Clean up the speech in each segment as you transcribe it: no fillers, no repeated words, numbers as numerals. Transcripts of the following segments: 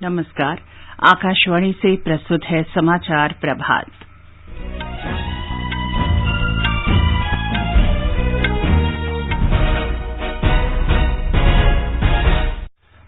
नमस्कार। आकाशवाणी से प्रस्तुत है समाचार प्रभात।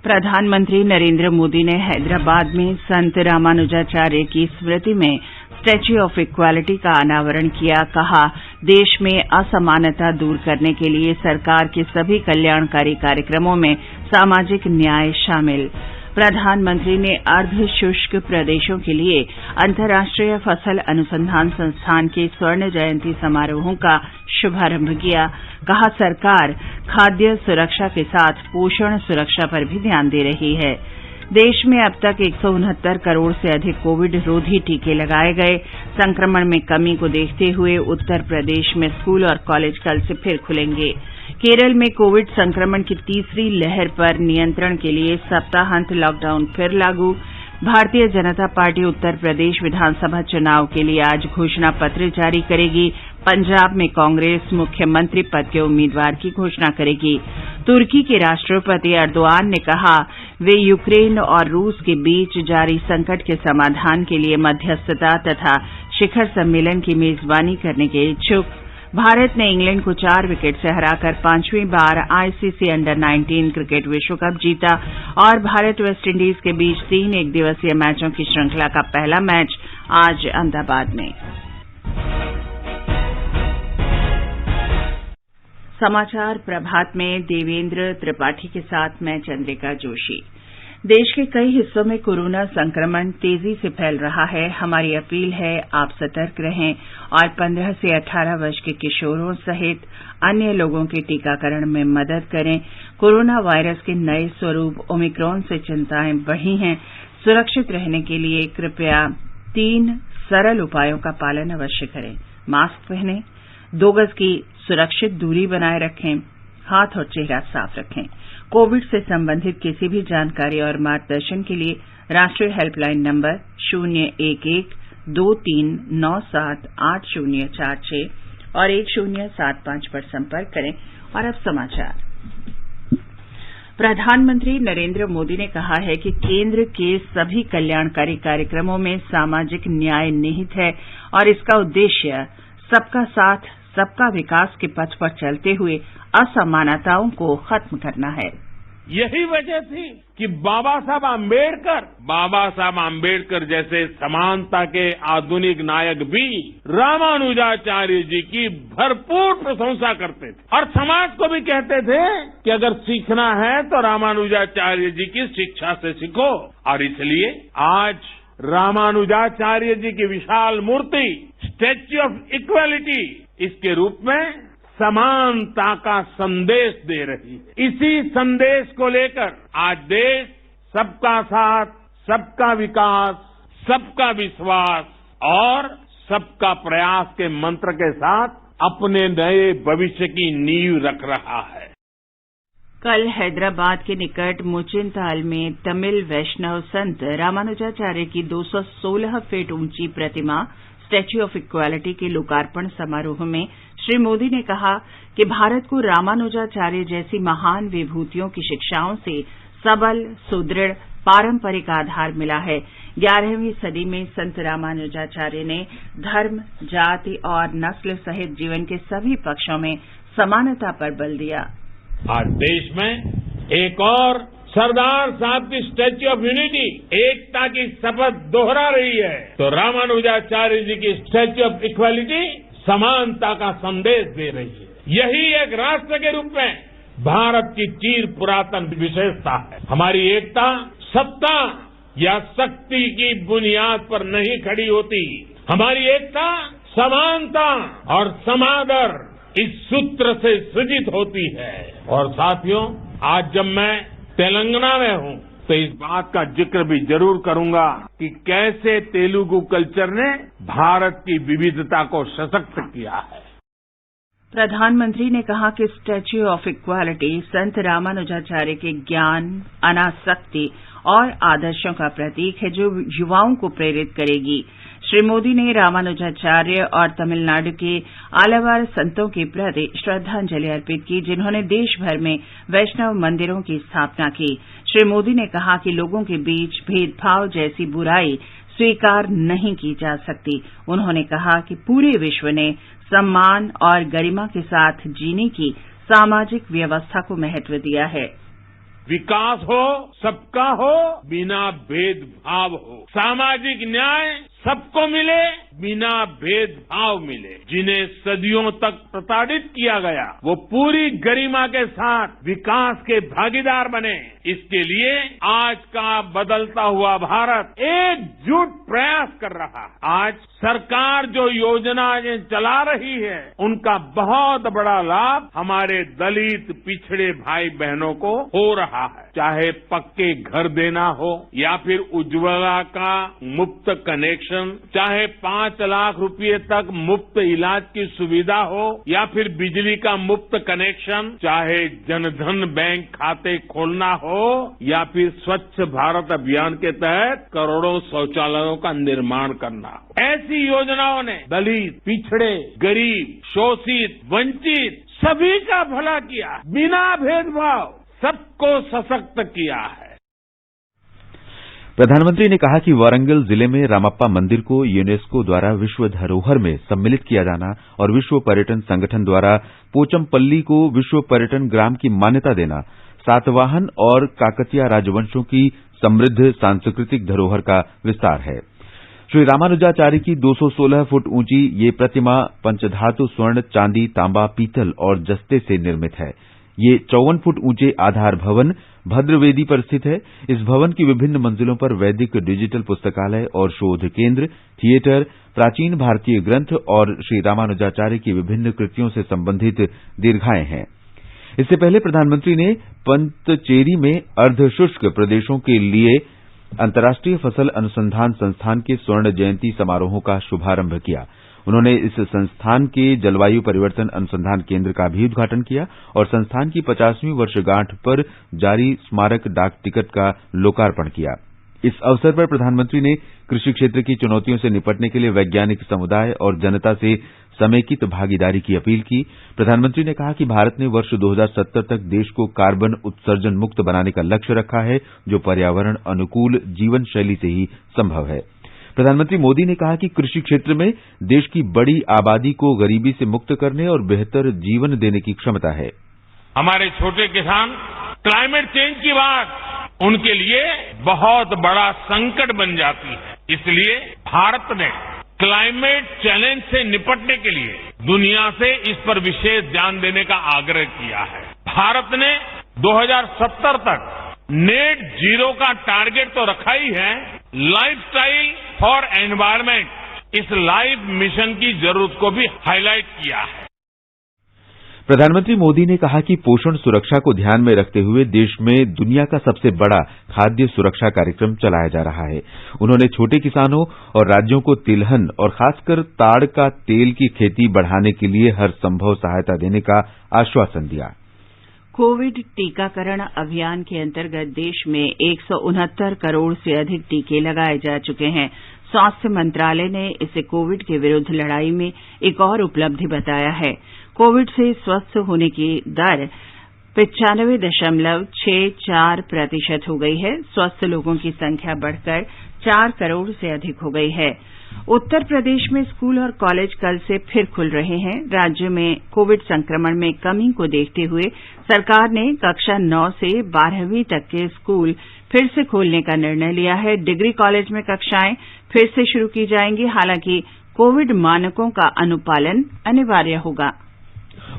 प्रधानमंत्री नरेंद्र मोदी ने हैदराबाद में संत रामानुजाचार्य की स्मृति में स्टैच्यू ऑफ इक्वालिटी का अनावरण किया। कहा, देश में असमानता दूर करने के लिए सरकार के सभी कल्याणकारी कार्यक्रमों में सामाजिक न्याय शामिल। प्रधानमंत्री ने अर्ध शुष्क प्रदेशों के लिए अंतर्राष्ट्रीय फसल अनुसंधान संस्थान के स्वर्ण जयंती समारोहों का शुभारंभ किया। कहा, सरकार खाद्य सुरक्षा के साथ पोषण सुरक्षा पर भी ध्यान दे रही है। देश में अब तक 169 करोड़ से अधिक कोविड रोधी टीके लगाए गए। संक्रमण में कमी को देखते हुए उत्तर प्रदेश में स्कूल और कॉलेज कल से फिर खुलेंगे। केरल में कोविड संक्रमण की तीसरी लहर पर नियंत्रण के लिए सप्ताहांत लॉकडाउन फिर लागू। भारतीय जनता पार्टी उत्तर प्रदेश विधानसभा चुनाव के लिए आज घोषणा पत्र जारी करेगी। पंजाब में कांग्रेस मुख्यमंत्री पद के उम्मीदवार की घोषणा करेगी। तुर्की के राष्ट्रपति एर्दोआन ने कहा, वे यूक्रेन और रूस के बीच जारी संकट के समाधान के लिए मध्यस्थता तथा शिखर सम्मेलन की मेजबानी करने के इच्छुक। भारत ने इंग्लैंड को 4 विकेट से हराकर 5वीं बार आईसीसी अंडर-19 क्रिकेट विश्व कप जीता और भारत वेस्टइंडीज के बीच 3 एकदिवसीय मैचों की श्रृंखला का पहला मैच आज अहमदाबाद में। समाचार प्रभात में देवेंद्र त्रिपाठी के साथ मैं चंद्रिका जोशी। देश के कई हिस्सों में कोरोना संक्रमण तेजी से फैल रहा है। हमारी अपील है, आप सतर्क रहें और 15 से 18 वर्ष के किशोरों सहित अन्य लोगों के टीकाकरण में मदद करें। कोरोना वायरस के नए स्वरूप ओमिक्रॉन से चिंताएं बढ़ी हैं। सुरक्षित रहने के लिए कृपया 3 सरल उपायों का पालन अवश्य करें। मास्क पहनें, 2 गज की सुरक्षित दूरी बनाए रखें, हाथ और चेहरा साफ रखें। कोविड से संबंधित किसी भी जानकारी और मार्गदर्शन के लिए राष्ट्रीय हेल्पलाइन नंबर 011-2397-8046 और 1075 पर संपर्क करें। और अब समाचार। प्रधानमंत्री नरेंद्र मोदी ने कहा है कि केंद्र के सभी कल्याणकारी कार्यक्रमों में सामाजिक न्याय निहित है और इसका उद्देश्य सबका साथ सबका विकास के पथ पर चलते हुए असमानताओं को खत्म करना है। यही वजह थी कि बाबा साहब आम्बेडकर जैसे समानता के आधुनिक नायक भी रामानुजाचार्य जी की भरपूर प्रशंसा करते थे और समाज को भी कहते थे कि अगर सीखना है तो रामानुजाचार्य जी की शिक्षा से सीखो। और इसलिए आज रामानुजाचार्य जी की विशाल मूर्ति स्टैच्यू ऑफ इक्वालिटी इसके रूप में समानता का संदेश दे रही है। इसी संदेश को लेकर आज देश सबका साथ, सबका विकास, सबका विश्वास और सबका प्रयास के मंत्र के साथ अपने नए भविष्य की नींव रख रहा है। कल हैदराबाद के निकट मुचिनताल में तमिल वैष्णव संत रामानुजाचार्य की 216 फीट ऊंची प्रतिमा स्टैच्यू ऑफ इक्वालिटी के लोकार्पण समारोह में श्री मोदी ने कहा कि भारत को रामानुजाचार्य जैसी महान विभूतियों की शिक्षाओं से सबल, सुदृढ़, पारंपरिक आधार मिला है। 11वीं सदी में संत रामानुजाचार्य ने धर्म, जाति और नस्ल सहित जीवन के सभी पक्षों में समानता पर बल दिया। आज देश में एक और सरदार साहब की स्टैच्यू ऑफ यूनिटी एकता की शपथ दोहरा रही है, तो रामानुजाचार्य जी की स्टैच्यू ऑफ इक्वालिटी समानता का संदेश दे रही है। यही एक राष्ट्र के रूप में भारत की चिर पुरातन विशेषता है। हमारी एकता सत्ता या शक्ति की बुनियाद पर नहीं खड़ी होती। हमारी एकता समानता और समादर इस सूत्र से सृजित होती है। और साथियों, आज जब मैं तेलंगाना में हूं तो इस बात का जिक्र भी जरूर करूंगा कि कैसे तेलुगु कल्चर ने भारत की विविधता को सशक्त किया है। प्रधानमंत्री ने कहा कि स्टैच्यू ऑफ इक्वालिटी संत रामानुजाचार्य के ज्ञान, अनासक्ति और आदर्शों का प्रतीक है जो युवाओं को प्रेरित करेगी। श्री मोदी ने रामानुजाचार्य और तमिलनाडु के आलवार संतों के प्रति श्रद्धांजलि अर्पित की, जिन्होंने देश भर में वैष्णव मंदिरों की स्थापना की। श्री मोदी ने कहा कि लोगों के बीच भेदभाव जैसी बुराई स्वीकार नहीं की जा सकती। उन्होंने कहा कि पूरे विश्व ने सम्मान और गरिमा के साथ जीने की सामाजिक व्यवस्था को महत्व दिया है। विकास हो, सबका हो, बिना भेदभाव हो। सामाजिक न्याय सबको मिले, बिना भेदभाव मिले। जिन्हें सदियों तक प्रताड़ित किया गया, वो पूरी गरिमा के साथ विकास के भागीदार बने। इसके लिए आज का बदलता हुआ भारत एकजुट प्रयास कर रहा है। आज सरकार जो योजनाएं चला रही है, उनका बहुत बड़ा लाभ हमारे दलित पिछड़े भाई बहनों को हो रहा है। चाहे पक्के घर देना हो या फिर उज्ज्वला का मुफ्त कनेक्शन, चाहे 5 लाख रुपए तक मुफ्त इलाज की सुविधा हो या फिर बिजली का मुफ्त कनेक्शन, चाहे जनधन बैंक खाते खोलना हो या फिर स्वच्छ भारत अभियान के तहत करोड़ों शौचालयों का निर्माण करना हो। ऐसी योजनाओं ने दलित, पिछड़े, गरीब, शोषित, वंचित सभी का भला किया, बिना भेदभाव सबको सशक्त किया है। प्रधानमंत्री ने कहा कि वारंगल जिले में रामप्पा मंदिर को यूनेस्को द्वारा विश्व धरोहर में सम्मिलित किया जाना और विश्व पर्यटन संगठन द्वारा पोचमपल्ली को विश्व पर्यटन ग्राम की मान्यता देना सातवाहन और काकतीय राजवंशों की समृद्ध सांस्कृतिक धरोहर का विस्तार है। श्री रामानुजाचार्य की 216 फुट ऊंची ये प्रतिमा पंचधातु स्वर्ण, चांदी, तांबा, पीतल और जस्ते से निर्मित है। ये 54 फुट ऊंचे आधार भवन भद्रवेदी पर स्थित है। इस भवन की विभिन्न मंजिलों पर वैदिक डिजिटल पुस्तकालय और शोध केंद्र, थिएटर, प्राचीन भारतीय ग्रंथ और श्री रामानुजाचार्य की विभिन्न कृतियों से संबंधित दीर्घाएं हैं। इससे पहले प्रधानमंत्री ने पंतचेरी में अर्धशुष्क प्रदेशों के लिए अंतर्राष्ट्रीय फसल अनुसंधान संस्थान के स्वर्ण जयंती समारोहों का शुभारंभ किया। उन्होंने इस संस्थान के जलवायु परिवर्तन अनुसंधान केंद्र का भी उद्घाटन किया और संस्थान की 50वीं वर्षगांठ पर जारी स्मारक डाक टिकट का लोकार्पण किया। इस अवसर पर प्रधानमंत्री ने कृषि क्षेत्र की चुनौतियों से निपटने के लिए वैज्ञानिक समुदाय और जनता से समेकित भागीदारी की अपील की। प्रधानमंत्री ने कहा कि भारत ने वर्ष 2070 तक देश को कार्बन उत्सर्जन मुक्त बनाने का लक्ष्य रखा है, जो पर्यावरण अनुकूल जीवन शैली से ही संभव है। प्रधानमंत्री मोदी ने कहा कि कृषि क्षेत्र में देश की बड़ी आबादी को गरीबी से मुक्त करने और बेहतर जीवन देने की क्षमता है। हमारे छोटे किसान क्लाइमेट चेंज की बात उनके लिए बहुत बड़ा संकट बन जाती है। इसलिए भारत ने क्लाइमेट चैलेंज से निपटने के लिए दुनिया से इस पर विशेष ध्यान देने का आग्रह किया है। भारत ने 2070 तक नेट जीरो का टारगेट तो रखा ही है, लाइफस्टाइल फॉर एनवायरमेंट इस लाइफ मिशन की जरूरत को भी हाईलाइट किया है। प्रधानमंत्री मोदी ने कहा कि पोषण सुरक्षा को ध्यान में रखते हुए देश में दुनिया का सबसे बड़ा खाद्य सुरक्षा कार्यक्रम चलाया जा रहा है। उन्होंने छोटे किसानों और राज्यों को तिलहन और खासकर ताड़ का तेल की खेती बढ़ाने के लिए हर संभव सहायता देने का आश्वासन दिया। कोविड टीकाकरण अभियान के अंतर्गत देश में 169 करोड़ से अधिक टीके लगाए जा चुके हैं। स्वास्थ्य मंत्रालय ने इसे कोविड के विरुद्ध लड़ाई में एक और उपलब्धि बताया है। कोविड से स्वस्थ होने की दर 95.64% हो गई है। स्वस्थ लोगों की संख्या बढ़कर 4 करोड़ से अधिक हो गई है। उत्तर प्रदेश में स्कूल और कॉलेज कल से फिर खुल रहे हैं। राज्य में कोविड संक्रमण में कमी को देखते हुए सरकार ने कक्षा 9 से 12वीं तक के स्कूल फिर से खोलने का निर्णय लिया है। डिग्री कॉलेज में कक्षाएं फिर से शुरू की जाएंगी, हालांकि कोविड मानकों का अनुपालन अनिवार्य होगा।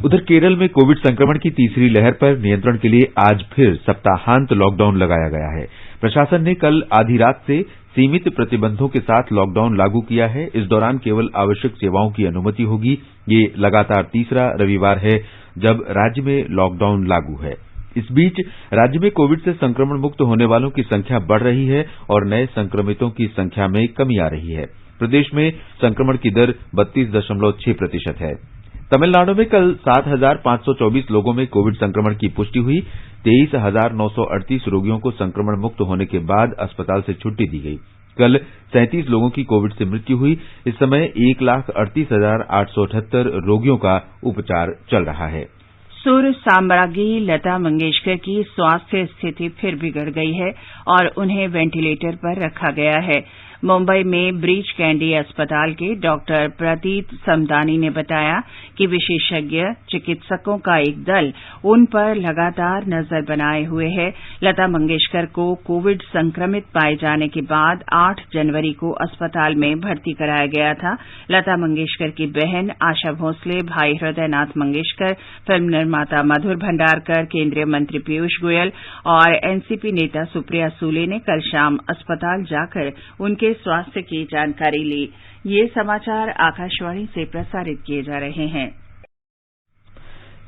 उधर केरल में कोविड संक्रमण की तीसरी लहर पर नियंत्रण के लिए आज फिर सप्ताहांत लॉकडाउन लगाया गया है। प्रशासन ने कल आधी रात से सीमित प्रतिबंधों के साथ लॉकडाउन लागू किया है। इस दौरान केवल आवश्यक सेवाओं की अनुमति होगी। ये लगातार तीसरा रविवार है जब राज्य में लॉकडाउन लागू है। इस बीच राज्य में कोविड से संक्रमण मुक्त होने वालों की संख्या बढ़ रही है और नए संक्रमितों की संख्या में कमी आ रही है। प्रदेश में संक्रमण की दर 32.6% है। तमिलनाडु में कल 7,524 लोगों में कोविड संक्रमण की पुष्टि हुई। 23,938 रोगियों को संक्रमण मुक्त होने के बाद अस्पताल से छुट्टी दी गई। कल 37 लोगों की कोविड से मृत्यु हुई। इस समय 1,38,878 रोगियों का उपचार चल रहा है। सुर साम्राज्ञी लता मंगेशकर की स्वास्थ्य स्थिति फिर बिगड़ गई है और उन्हें वेंटिलेटर पर रखा गया है। मुंबई में ब्रीच कैंडी अस्पताल के डॉक्टर प्रतीत समदानी ने बताया कि विशेषज्ञ चिकित्सकों का एक दल उन पर लगातार नजर बनाए हुए है। लता मंगेशकर को कोविड संक्रमित पाए जाने के बाद 8 जनवरी को अस्पताल में भर्ती कराया गया था। लता मंगेशकर की बहन आशा भोसले, भाई हृदयनाथ मंगेशकर, फिल्म निर्माता मधुर भंडारकर, केंद्रीय मंत्री पीयूष गोयल और एनसीपी नेता सुप्रिया सूले ने कल शाम अस्पताल जाकर उनके स्वास्थ्य की जानकारी ली। ये समाचार आकाशवाणी से प्रसारित किए जा रहे हैं।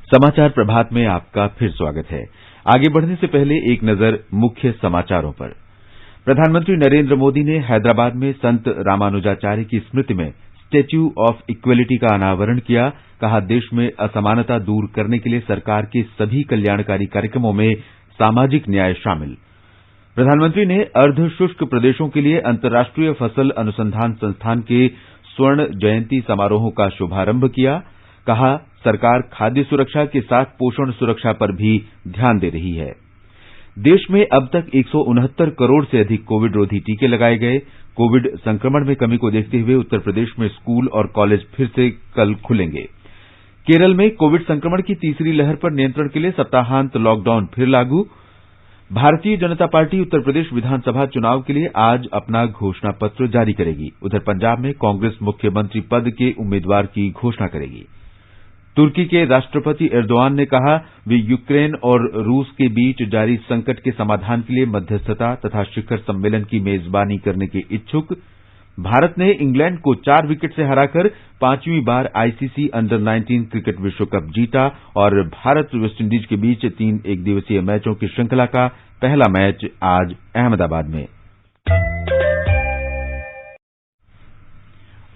समाचार प्रभात में आपका फिर स्वागत है। आगे बढ़ने से पहले एक नजर मुख्य समाचारों पर। प्रधानमंत्री नरेंद्र मोदी ने हैदराबाद में संत रामानुजाचार्य की स्मृति में स्टैच्यू ऑफ इक्वलिटी का अनावरण किया। कहा, देश में असमानता दूर करने के लिए सरकार के सभी कल्याणकारी कार्यक्रमों में सामाजिक न्याय शामिल। प्रधानमंत्री ने अर्ध शुष्क प्रदेशों के लिए अंतर्राष्ट्रीय फसल अनुसंधान संस्थान के स्वर्ण जयंती समारोहों का शुभारंभ किया। कहा, सरकार खाद्य सुरक्षा के साथ पोषण सुरक्षा पर भी ध्यान दे रही है। देश में अब तक 169 करोड़ से अधिक कोविड रोधी टीके लगाए गए। कोविड संक्रमण में कमी को देखते हुए उत्तर प्रदेश में स्कूल और कॉलेज फिर से कल खुलेंगे। केरल में कोविड संक्रमण की तीसरी लहर पर नियंत्रण के लिए सप्ताहांत लॉकडाउन फिर लागू। भारतीय जनता पार्टी उत्तर प्रदेश विधानसभा चुनाव के लिए आज अपना घोषणा पत्र जारी करेगी। उधर पंजाब में कांग्रेस मुख्यमंत्री पद के उम्मीदवार की घोषणा करेगी। तुर्की के राष्ट्रपति एर्दोआन ने कहा, वे यूक्रेन और रूस के बीच जारी संकट के समाधान के लिए मध्यस्थता तथा शिखर सम्मेलन की मेजबानी करने के इच्छुक। भारत ने इंग्लैंड को 4 विकेट से हराकर 5वीं बार आईसीसी अंडर 19 क्रिकेट विश्व कप जीता और भारत वेस्टइंडीज के बीच 3 एकदिवसीय मैचों की श्रृंखला का पहला मैच आज अहमदाबाद में।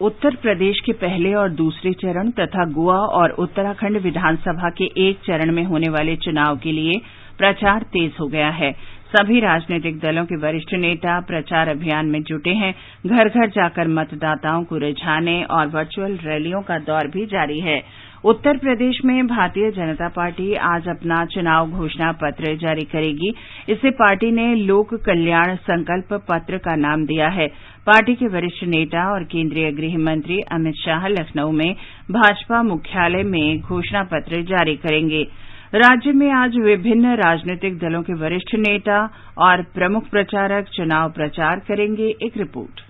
उत्तर प्रदेश के पहले और दूसरे चरण तथा गोवा और उत्तराखंड विधानसभा के एक चरण में होने वाले चुनाव के लिए प्रचार तेज हो गया है। सभी राजनीतिक दलों के वरिष्ठ नेता प्रचार अभियान में जुटे हैं। घर घर जाकर मतदाताओं को रिझाने और वर्चुअल रैलियों का दौर भी जारी है। उत्तर प्रदेश में भारतीय जनता पार्टी आज अपना चुनाव घोषणा पत्र जारी करेगी। इसे पार्टी ने लोक कल्याण संकल्प पत्र का नाम दिया है। पार्टी के वरिष्ठ नेता और केंद्रीय गृह मंत्री अमित शाह लखनऊ में भाजपा मुख्यालय में घोषणा पत्र जारी करेंगे। राज्य में आज विभिन्न राजनीतिक दलों के वरिष्ठ नेता और प्रमुख प्रचारक चुनाव प्रचार करेंगे। एक रिपोर्ट।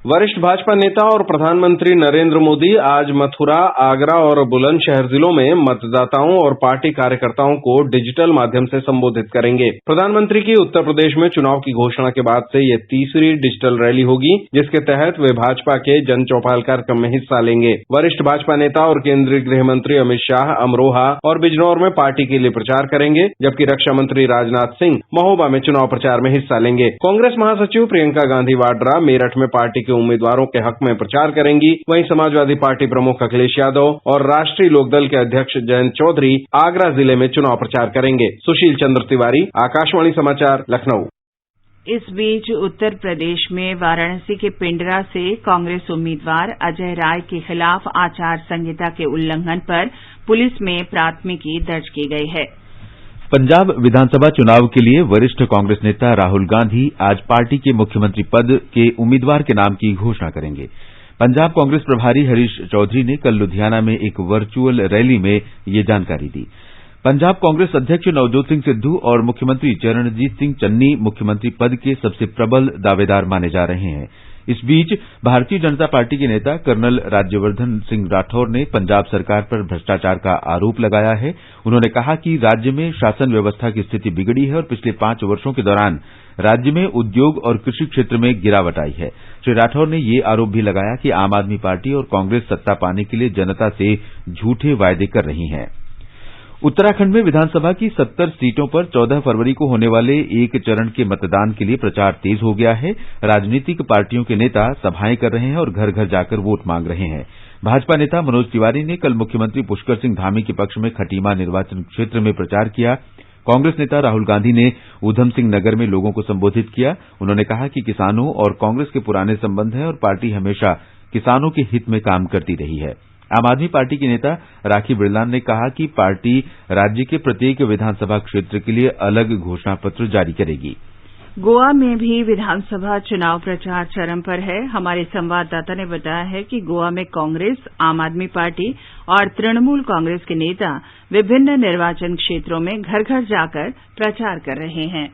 वरिष्ठ भाजपा नेता और प्रधानमंत्री नरेंद्र मोदी आज मथुरा, आगरा और बुलंदशहर जिलों में मतदाताओं और पार्टी कार्यकर्ताओं को डिजिटल माध्यम से संबोधित करेंगे। प्रधानमंत्री की उत्तर प्रदेश में चुनाव की घोषणा के बाद से ये तीसरी डिजिटल रैली होगी, जिसके तहत वे भाजपा के जन चौपाल कार्यक्रम में हिस्सा लेंगे। वरिष्ठ भाजपा नेता और केंद्रीय गृह मंत्री अमित शाह अमरोहा और बिजनौर में पार्टी के लिए प्रचार करेंगे, जबकि रक्षा मंत्री राजनाथ सिंह महोबा में चुनाव प्रचार में हिस्सा लेंगे। कांग्रेस महासचिव प्रियंका गांधी वाड्रा मेरठ में पार्टी उम्मीदवारों के हक में प्रचार करेंगी। वहीं समाजवादी पार्टी प्रमुख अखिलेश यादव और राष्ट्रीय लोकदल के अध्यक्ष जयंत चौधरी आगरा जिले में चुनाव प्रचार करेंगे। सुशील चंद्र तिवारी, आकाशवाणी समाचार, लखनऊ। इस बीच उत्तर प्रदेश में वाराणसी के पिंडरा से कांग्रेस उम्मीदवार अजय राय के खिलाफ आचार संहिता के उल्लंघन पर पुलिस में प्राथमिकी दर्ज की गई है। पंजाब विधानसभा चुनाव के लिए वरिष्ठ कांग्रेस नेता राहुल गांधी आज पार्टी के मुख्यमंत्री पद के उम्मीदवार के नाम की घोषणा करेंगे। पंजाब कांग्रेस प्रभारी हरीश चौधरी ने कल लुधियाना में एक वर्चुअल रैली में ये जानकारी दी। पंजाब कांग्रेस अध्यक्ष नवजोत सिंह सिद्धू और मुख्यमंत्री चरणजीत सिंह चन्नी मुख्यमंत्री पद के सबसे प्रबल दावेदार माने जा रहे हैं। इस बीच भारतीय जनता पार्टी के नेता कर्नल राज्यवर्धन सिंह राठौर ने पंजाब सरकार पर भ्रष्टाचार का आरोप लगाया है। उन्होंने कहा कि राज्य में शासन व्यवस्था की स्थिति बिगड़ी है और पिछले 5 वर्षों के दौरान राज्य में उद्योग और कृषि क्षेत्र में गिरावट आई है। श्री राठौर ने ये आरोप भी लगाया कि आम आदमी पार्टी और कांग्रेस सत्ता पाने के लिए जनता से झूठे वायदे कर रही हैं। उत्तराखंड में विधानसभा की 70 सीटों पर 14 फरवरी को होने वाले एक चरण के मतदान के लिए प्रचार तेज हो गया है। राजनीतिक पार्टियों के नेता सभाएं कर रहे हैं और घर घर जाकर वोट मांग रहे हैं। भाजपा नेता मनोज तिवारी ने कल मुख्यमंत्री पुष्कर सिंह धामी के पक्ष में खटीमा निर्वाचन क्षेत्र में प्रचार किया। कांग्रेस नेता राहुल गांधी ने ऊधम सिंह नगर में लोगों को संबोधित किया। उन्होंने कहा कि किसानों और कांग्रेस के पुराने संबंध हैं और पार्टी हमेशा किसानों के हित में काम करती रही है। आम आदमी पार्टी की नेता राखी बिरलान ने कहा कि पार्टी राज्य के प्रत्येक विधानसभा क्षेत्र के लिए अलग घोषणा पत्र जारी करेगी। गोवा में भी विधानसभा चुनाव प्रचार चरम पर है। हमारे संवाददाता ने बताया है कि गोवा में कांग्रेस, आम आदमी पार्टी और तृणमूल कांग्रेस के नेता विभिन्न निर्वाचन क्षेत्रों में घर घर जाकर प्रचार कर रहे हैं।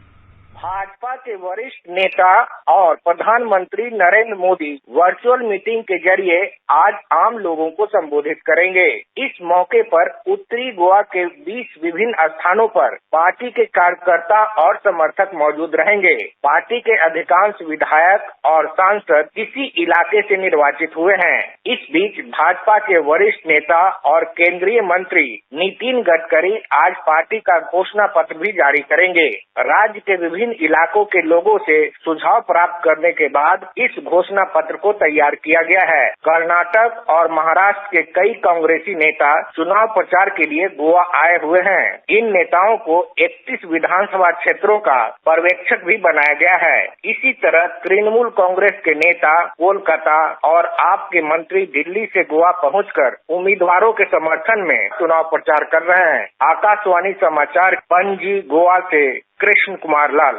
भाजपा के वरिष्ठ नेता और प्रधानमंत्री नरेंद्र मोदी वर्चुअल मीटिंग के जरिए आज आम लोगों को संबोधित करेंगे। इस मौके पर उत्तरी गोवा के 20 विभिन्न स्थानों पर पार्टी के कार्यकर्ता और समर्थक मौजूद रहेंगे। पार्टी के अधिकांश विधायक और सांसद इसी इलाके से निर्वाचित हुए हैं। इस बीच भाजपा के वरिष्ठ नेता और केंद्रीय मंत्री नितिन गडकरी आज पार्टी का घोषणा पत्र भी जारी करेंगे। राज्य के विभिन्न इलाकों के लोगों से सुझाव प्राप्त करने के बाद इस घोषणा पत्र को तैयार किया गया है। कर्नाटक और महाराष्ट्र के कई कांग्रेसी नेता चुनाव प्रचार के लिए गोवा आए हुए हैं। इन नेताओं को 31 विधानसभा क्षेत्रों का पर्यवेक्षक भी बनाया गया है। इसी तरह तृणमूल कांग्रेस के नेता कोलकाता और आप के मंत्री दिल्ली से गोवा पहुंचकर उम्मीदवारों के समर्थन में चुनाव प्रचार कर रहे हैं। आकाशवाणी समाचार पणजी गोवा से कृष्ण कुमार लाल।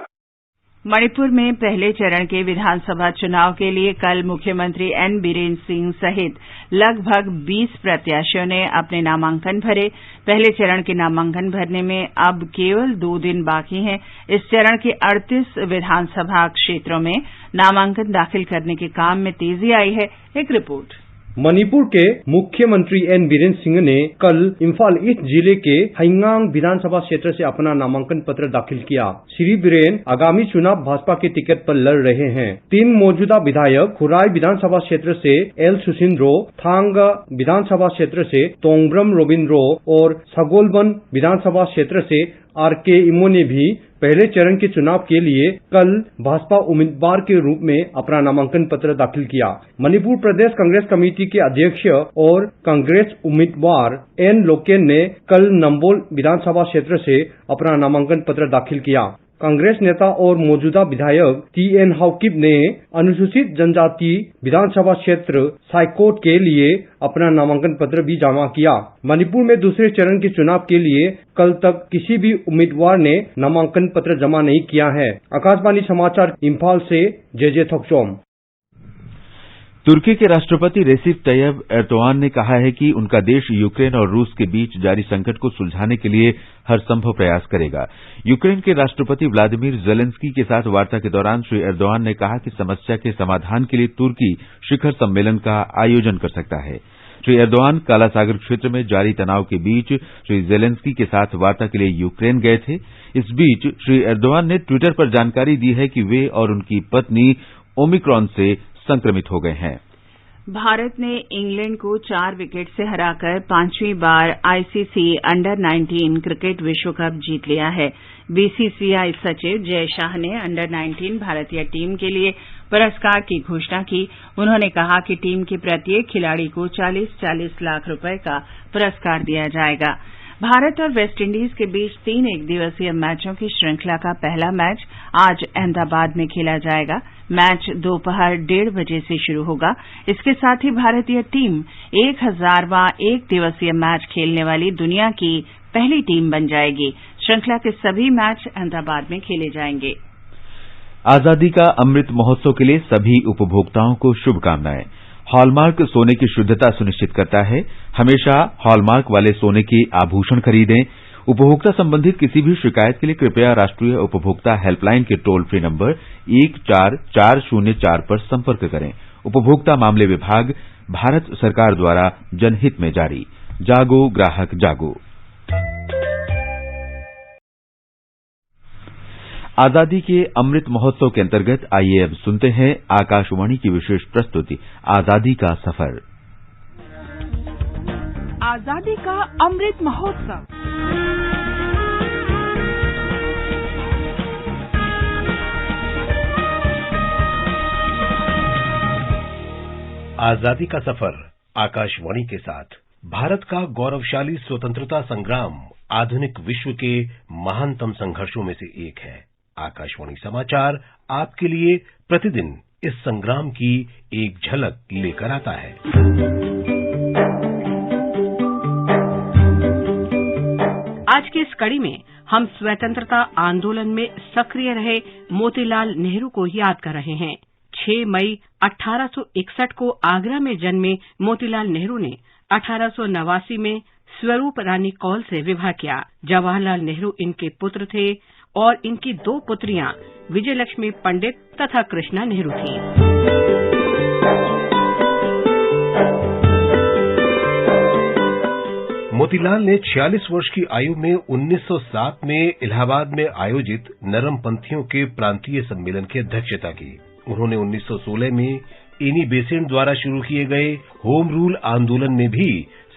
मणिपुर में पहले चरण के विधानसभा चुनाव के लिए कल मुख्यमंत्री एन बीरेन सिंह सहित लगभग 20 प्रत्याशियों ने अपने नामांकन भरे। पहले चरण के नामांकन भरने में अब केवल 2 दिन बाकी हैं। इस चरण के 38 विधानसभा क्षेत्रों में नामांकन दाखिल करने के काम में तेजी आई है। एक रिपोर्ट। मणिपुर के मुख्यमंत्री एन बीरेन सिंह ने कल इम्फाल ईस्ट जिले के हाइंगांग विधानसभा क्षेत्र से अपना नामांकन पत्र दाखिल किया। श्री बीरेन आगामी चुनाव भाजपा के टिकट पर लड़ रहे हैं। 3 मौजूदा विधायक खुराई विधानसभा क्षेत्र से एल सुसिंद्रो, थांग विधानसभा क्षेत्र से तोंगब्रम रोबिंद्रो और सगोलबन विधानसभा क्षेत्र से आर.के. इमो ने भी पहले चरण के चुनाव के लिए कल भाजपा उम्मीदवार के रूप में अपना नामांकन पत्र दाखिल किया। मणिपुर प्रदेश कांग्रेस कमेटी के अध्यक्ष और कांग्रेस उम्मीदवार एन लोकेन ने कल नंबोल विधानसभा क्षेत्र से अपना नामांकन पत्र दाखिल किया। कांग्रेस नेता और मौजूदा विधायक टी.एन. हाउकिप ने अनुसूचित जनजाति विधानसभा क्षेत्र साइकोट के लिए अपना नामांकन पत्र भी जमा किया। मणिपुर में दूसरे चरण के चुनाव के लिए कल तक किसी भी उम्मीदवार ने नामांकन पत्र जमा नहीं किया है। आकाशवाणी समाचार इम्फाल से जे थोकचोम। तुर्की के राष्ट्रपति रेसिप तैयब एर्दोआन ने कहा है कि उनका देश यूक्रेन और रूस के बीच जारी संकट को सुलझाने के लिए हर संभव प्रयास करेगा। यूक्रेन के राष्ट्रपति व्लादिमीर जेलेंस्की के साथ वार्ता के दौरान श्री एर्दोआन ने कहा कि समस्या के समाधान के लिए तुर्की शिखर सम्मेलन का आयोजन कर सकता है। श्री एर्दोआन काला सागर क्षेत्र में जारी तनाव के बीच श्री जेलेंस्की के साथ वार्ता के लिए यूक्रेन गए थे। इस बीच श्री एर्दोआन ने ट्विटर पर जानकारी दी है कि वे और उनकी पत्नी ओमिक्रॉन से संक्रमित हो गए हैं। भारत ने इंग्लैंड को 4 विकेट से हराकर 5वीं बार आईसीसी अंडर 19 क्रिकेट विश्व कप जीत लिया है। बीसीसीआई सचिव जय शाह ने अंडर 19 भारतीय टीम के लिए पुरस्कार की घोषणा की। उन्होंने कहा कि टीम के प्रत्येक खिलाड़ी को 40-40 लाख रुपए का पुरस्कार दिया जाएगा। भारत और वेस्टइंडीज के बीच 3 एकदिवसीय मैचों की श्रृंखला का पहला मैच आज अहमदाबाद में खेला जाएगा। मैच दोपहर 1:30 बजे से शुरू होगा। इसके साथ ही भारतीय टीम 1000वां एक दिवसीय मैच खेलने वाली दुनिया की पहली टीम बन जाएगी। श्रृंखला के सभी मैच अहमदाबाद में खेले जाएंगे। आजादी का अमृत महोत्सव के लिए सभी उपभोक्ताओं को शुभकामनाएं। हॉलमार्क सोने की शुद्धता सुनिश्चित करता है। हमेशा हॉलमार्क वाले सोने के आभूषण खरीदें। उपभोक्ता संबंधित किसी भी शिकायत के लिए कृपया राष्ट्रीय उपभोक्ता हेल्पलाइन के टोल फ्री नंबर 14404 पर संपर्क करें। उपभोक्ता मामले विभाग, भारत सरकार द्वारा जनहित में जारी। जागो ग्राहक जागो। आजादी के अमृत महोत्सव के अंतर्गत आइए अब सुनते हैं आकाशवाणी की विशेष प्रस्तुति आजादी का सफर। आजादी का अमृत महोत्सव। आजादी का सफर आकाशवाणी के साथ। भारत का गौरवशाली स्वतंत्रता संग्राम आधुनिक विश्व के महानतम संघर्षों में से एक है। आकाशवाणी समाचार आपके लिए प्रतिदिन इस संग्राम की एक झलक लेकर आता है। आज की इस कड़ी में हम स्वतंत्रता आंदोलन में सक्रिय रहे मोतीलाल नेहरू को याद कर रहे हैं। 6 मई 1861 को आगरा में जन्मे मोतीलाल नेहरू ने 1889 में स्वरूप रानी कौल से विवाह किया। जवाहरलाल नेहरू इनके पुत्र थे और इनकी 2 पुत्रियां विजयलक्ष्मी पंडित तथा कृष्णा नेहरू थीं। मोतीलाल ने 46 वर्ष की आयु में 1907 में इलाहाबाद में आयोजित नरमपंथियों के प्रांतीय सम्मेलन की अध्यक्षता की। उन्होंने 1916 में एनी बेसेंट द्वारा शुरू किए गए होम रूल आंदोलन में भी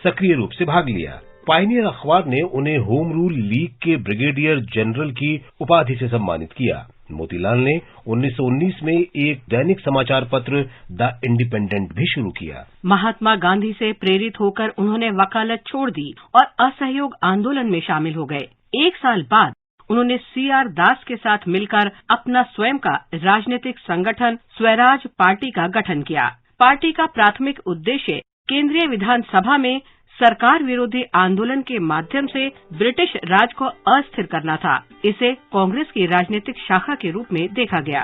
सक्रिय रूप से भाग लिया। पायनियर अखबार ने उन्हें होम रूल लीग के ब्रिगेडियर जनरल की उपाधि से सम्मानित किया। मोतीलाल ने 1919 में एक दैनिक समाचार पत्र द इंडिपेंडेंट भी शुरू किया। महात्मा गांधी से प्रेरित होकर उन्होंने वकालत छोड़ दी और असहयोग आंदोलन में शामिल हो गए। 1 साल बाद उन्होंने CR दास के साथ मिलकर अपना स्वयं का राजनीतिक संगठन स्वराज पार्टी का गठन किया। पार्टी का प्राथमिक उद्देश्य केंद्रीय विधानसभा में सरकार विरोधी आंदोलन के माध्यम से ब्रिटिश राज को अस्थिर करना था। इसे कांग्रेस की राजनीतिक शाखा के रूप में देखा गया।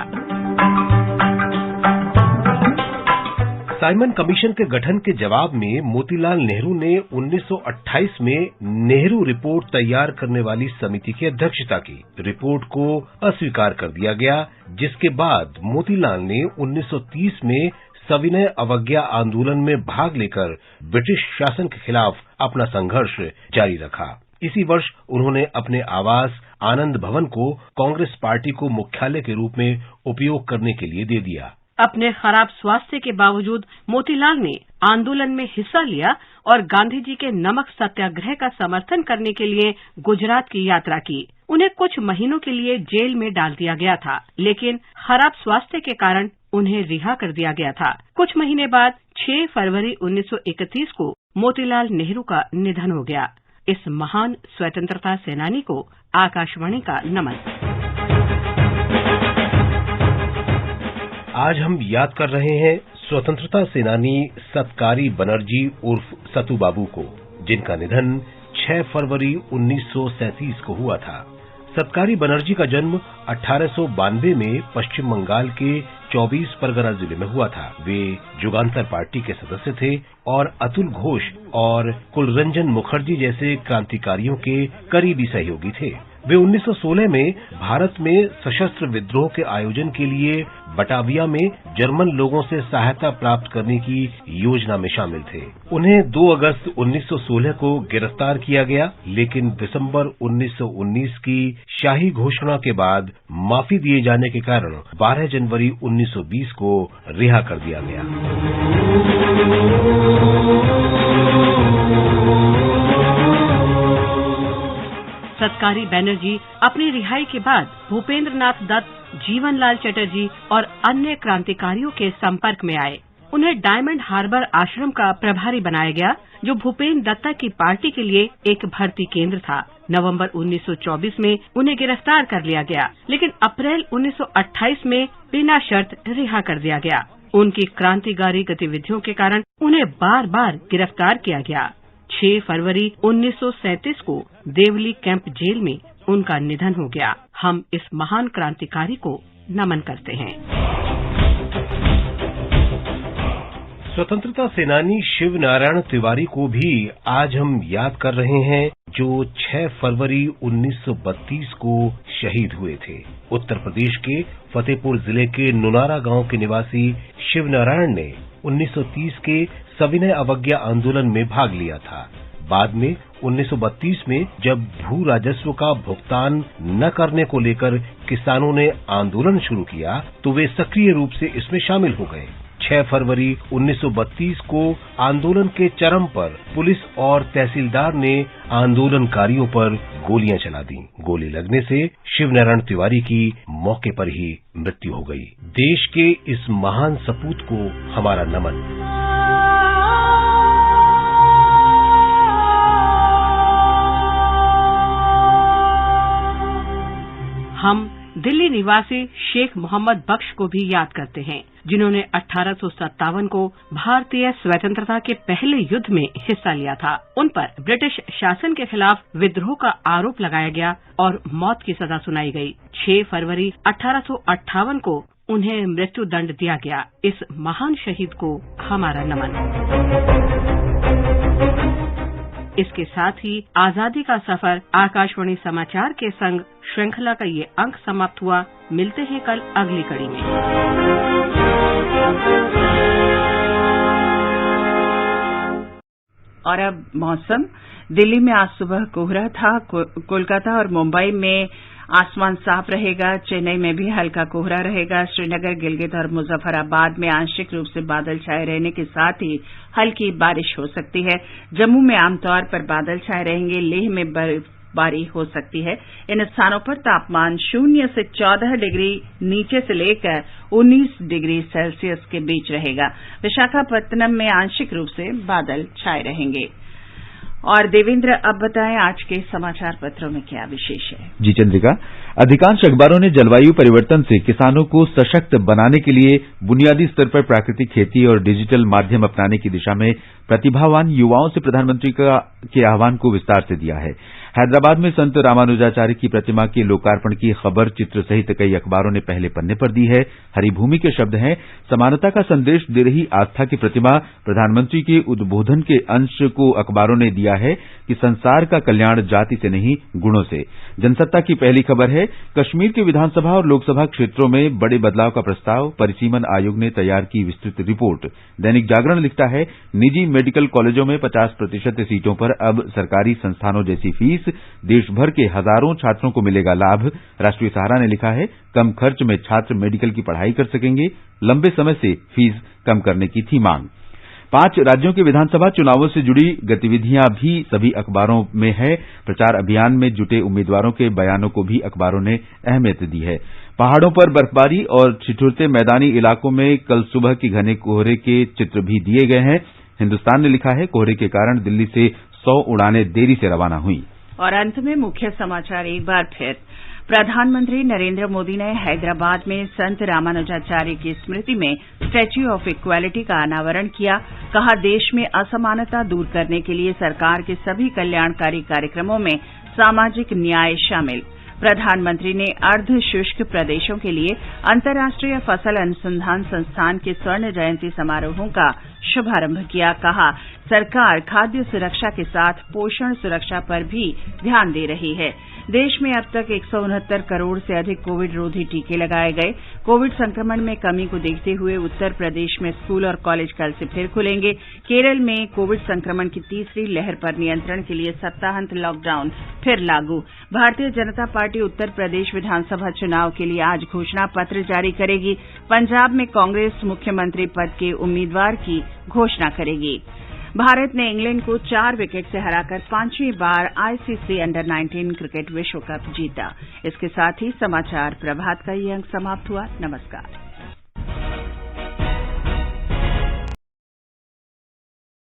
साइमन कमीशन के गठन के जवाब में मोतीलाल नेहरू ने 1928 में नेहरू रिपोर्ट तैयार करने वाली समिति की अध्यक्षता की। रिपोर्ट को अस्वीकार कर दिया गया, जिसके बाद मोतीलाल ने 1930 में सविनय अवज्ञा आंदोलन में भाग लेकर ब्रिटिश शासन के खिलाफ अपना संघर्ष जारी रखा। इसी वर्ष उन्होंने अपने आवास आनंद भवन को कांग्रेस पार्टी को मुख्यालय के रूप में उपयोग करने के लिए दे दिया। अपने खराब स्वास्थ्य के बावजूद मोतीलाल ने आंदोलन में हिस्सा लिया और गांधी जी के नमक सत्याग्रह का समर्थन करने के लिए गुजरात की यात्रा की। उन्हें कुछ महीनों के लिए जेल में डाल दिया गया था, लेकिन खराब स्वास्थ्य के कारण उन्हें रिहा कर दिया गया था। कुछ महीने बाद 6 फरवरी 1931 को मोतीलाल नेहरू का निधन हो गया। इस महान स्वतंत्रता सेनानी को आकाशवाणी का नमन। आज हम याद कर रहे हैं स्वतंत्रता सेनानी सत्कारी बनर्जी उर्फ सतु बाबू को, जिनका निधन 6 फरवरी 1937 को हुआ था। सत्कारी बनर्जी का जन्म 1892 में पश्चिम बंगाल के 24 परगना जिले में हुआ था। वे जुगांतर पार्टी के सदस्य थे और अतुल घोष और कुलरंजन मुखर्जी जैसे क्रांतिकारियों के करीबी सहयोगी थे। वे 1916 में भारत में सशस्त्र विद्रोह के आयोजन के लिए बटाविया में जर्मन लोगों से सहायता प्राप्त करने की योजना में शामिल थे। उन्हें 2 अगस्त 1916 को गिरफ्तार किया गया, लेकिन दिसंबर 1919 की शाही घोषणा के बाद माफी दिए जाने के कारण 12 जनवरी 1920 को रिहा कर दिया गया। सत्कारी बनर्जी अपनी रिहाई के बाद भूपेंद्र नाथ दत्त, जीवनलाल चटर्जी और अन्य क्रांतिकारियों के संपर्क में आए। उन्हें डायमंड हार्बर आश्रम का प्रभारी बनाया गया, जो भूपेंद्र दत्ता की पार्टी के लिए एक भर्ती केंद्र था। नवंबर 1924 में उन्हें गिरफ्तार कर लिया गया, लेकिन अप्रैल 1928 में बिना शर्त रिहा कर दिया गया। उनकी क्रांतिकारी गतिविधियों के कारण उन्हें बार बार गिरफ्तार किया गया। 6 फरवरी 1937 को देवली कैंप जेल में उनका निधन हो गया। हम इस महान क्रांतिकारी को नमन करते हैं। स्वतंत्रता सेनानी शिव नारायण तिवारी को भी आज हम याद कर रहे हैं, जो 6 फरवरी 1932 को शहीद हुए थे। उत्तर प्रदेश के फतेहपुर जिले के नुनारा गांव के निवासी शिव नारायण ने 1930 के सविनय अवज्ञा आंदोलन में भाग लिया था। बाद में 1932 में जब भू राजस्व का भुगतान न करने को लेकर किसानों ने आंदोलन शुरू किया, तो वे सक्रिय रूप से इसमें शामिल हो गए। 6 फरवरी 1932 को आंदोलन के चरम पर पुलिस और तहसीलदार ने आंदोलनकारियों पर गोलियां चला दी। गोली लगने से शिवनारायण तिवारी की मौके पर ही मृत्यु हो गई। देश के इस महान सपूत को हमारा नमन। हम दिल्ली निवासी शेख मोहम्मद बख्श को भी याद करते हैं, जिन्होंने 1857 को भारतीय स्वतंत्रता के पहले युद्ध में हिस्सा लिया था। उन पर ब्रिटिश शासन के खिलाफ विद्रोह का आरोप लगाया गया और मौत की सजा सुनाई गई। 6 फरवरी 1858 को उन्हें मृत्यु दंड दिया गया। इस महान शहीद को हमारा नमन। इसके साथ ही आजादी का सफर आकाशवाणी समाचार के संग श्रृंखला का ये अंक समाप्त हुआ। मिलते हैं कल अगली कड़ी में। और अब मौसम। दिल्ली में आज सुबह कोहरा था। कोलकाता और मुंबई में आसमान साफ रहेगा। चेन्नई में भी हल्का कोहरा रहेगा। श्रीनगर, गिलगित और मुजफ्फराबाद में आंशिक रूप से बादल छाए रहने के साथ ही हल्की बारिश हो सकती है। जम्मू में आमतौर पर बादल छाए रहेंगे। लेह में बर्फबारी हो सकती है। इन स्थानों पर तापमान 0 से 14 डिग्री नीचे से लेकर 19 डिग्री सेल्सियस के बीच रहेगा। विशाखापत्तनम में आंशिक रूप से बादल छाए रहेंगे। और देवेंद्र, अब बताएं आज के समाचार पत्रों में क्या विशेष है। जी चंद्रिका, अधिकांश अखबारों ने जलवायु परिवर्तन से किसानों को सशक्त बनाने के लिए बुनियादी स्तर पर प्राकृतिक खेती और डिजिटल माध्यम अपनाने की दिशा में प्रतिभावान युवाओं से प्रधानमंत्री के आह्वान को विस्तार से दिया है। हैदराबाद में संत रामानुजाचार्य की प्रतिमा के लोकार्पण की खबर चित्र सहित कई अखबारों ने पहले पन्ने पर दी है। हरिभूमि के शब्द हैं, समानता का संदेश दे रही आस्था की प्रतिमा। प्रधानमंत्री के उद्बोधन के अंश को अखबारों ने दिया है कि संसार का कल्याण जाति से नहीं गुणों से। जनसत्ता की पहली खबर है, कश्मीर के विधानसभा और लोकसभा क्षेत्रों में बड़े बदलाव का प्रस्ताव, परिसीमन आयोग ने तैयार की विस्तृत रिपोर्ट। दैनिक जागरण लिखता है, निजी मेडिकल कॉलेजों में 50% सीटों पर अब सरकारी संस्थानों जैसी फीस, देश भर के हजारों छात्रों को मिलेगा लाभ। राष्ट्रीय सहारा ने लिखा है, कम खर्च में छात्र मेडिकल की पढ़ाई कर सकेंगे, लंबे समय से फीस कम करने की थी मांग। 5 राज्यों के विधानसभा चुनावों से जुड़ी गतिविधियां भी सभी अखबारों में है। प्रचार अभियान में जुटे उम्मीदवारों के बयानों को भी अखबारों ने अहमियत दी है। पहाड़ों पर बर्फबारी और ठिठुरते मैदानी इलाकों में कल सुबह की घने कोहरे के चित्र भी दिए गए हैं। हिन्दुस्तान ने लिखा है, कोहरे के कारण दिल्ली से 100 उड़ानें देरी से रवाना हुई। और अंत में मुख्य समाचार एक बार फिर। प्रधानमंत्री नरेंद्र मोदी ने हैदराबाद में संत रामानुजाचार्य की स्मृति में स्टैच्यू ऑफ इक्वालिटी का अनावरण किया। कहा, देश में असमानता दूर करने के लिए सरकार के सभी कल्याणकारी कार्यक्रमों में सामाजिक न्याय शामिल। प्रधानमंत्री ने अर्ध शुष्क प्रदेशों के लिए अंतर्राष्ट्रीय फसल अनुसंधान संस्थान के स्वर्ण जयंती समारोहों का शुभारंभ किया। कहा, सरकार खाद्य सुरक्षा के साथ पोषण सुरक्षा पर भी ध्यान दे रही है। देश में अब तक 169 करोड़ से अधिक कोविड रोधी टीके लगाए गए। कोविड संक्रमण में कमी को देखते हुए उत्तर प्रदेश में स्कूल और कॉलेज कल से फिर खुलेंगे। केरल में कोविड संक्रमण की तीसरी लहर पर नियंत्रण के लिए सप्ताहांत लॉकडाउन फिर लागू। भारतीय जनता पार्टी उत्तर प्रदेश विधानसभा चुनाव के लिए आज घोषणा पत्र जारी करेगी। पंजाब में कांग्रेस मुख्यमंत्री पद के उम्मीदवार की घोषणा करेगी। भारत ने इंग्लैंड को 4 विकेट से हराकर 5वीं बार आईसीसी अंडर-19 क्रिकेट विश्व कप जीता। इसके साथ ही समाचार प्रभात का ये अंक समाप्त हुआ। नमस्कार।